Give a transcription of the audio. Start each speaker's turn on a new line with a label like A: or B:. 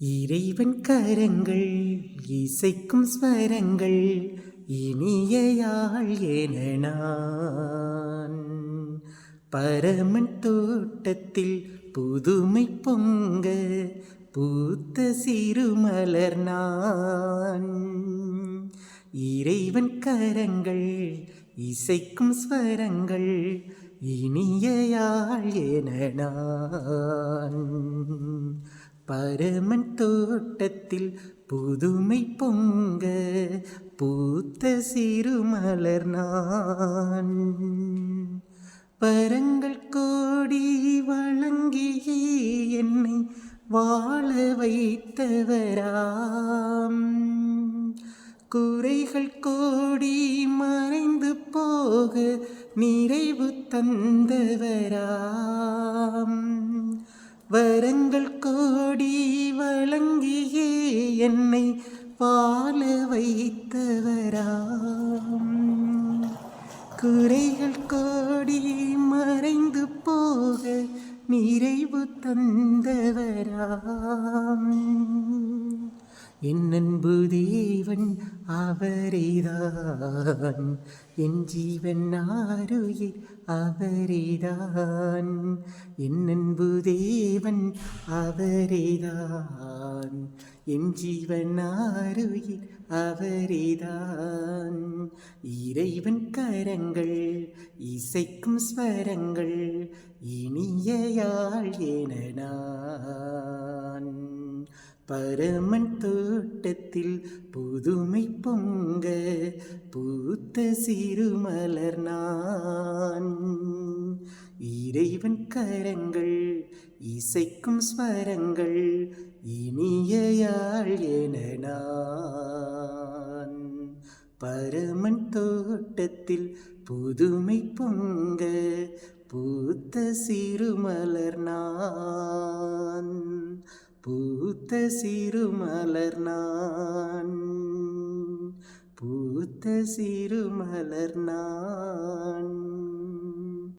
A: இறைவன் கரங்கள் இசைக்கும் ஸ்வரங்கள் இனிய யாழ் என நான் பரமன் தோட்டத்தில் புதுமை பொங்க பூத்த சிறுமலர் நான். இறைவன் கரங்கள் இசைக்கும் ஸ்வரங்கள் இனிய யாழ் என நான் பரமன் தோட்டத்தில் புதுமை பொங்க பூத்த சிறுமலர் நான். வரங்கள் கோடி வழங்கியே என்னை வாழ வைத்தவராம், குறைகள் கோடி மறைந்து போக நிறைவு தந்தவராம். வரங்கள் கோடி வழங்கியே என்னை வாழ வைத்தவராம், குறைகள் கோடி மறைந்து போக நிறைவு தந்தவராம். என் அன்பு தேவன் அவரேதான், என் ஜீவன் ஆருயிர் அவரேதான். என் அன்பு தேவன் அவரேதான், என் ஜீவன் ஆருயிர் அவரேதான். இறைவன் கரங்கள் இசைக்கும் ஸ்வரங்கள் இனிய யாழ் என நான் பரமன் தோட்டத்தில் புதுமை பொங்க பூத்த சிறுமலர் நான். இறைவன் கரங்கள் இசைக்கும் ஸ்வரங்கள் இனிய யாழ் என நான் பரமன் தோட்டத்தில் புதுமை பொங்க பூத்த சிறுமலர் நான், பூத்த சிறுமலர் நான், பூத்த சிறுமலர் நான்.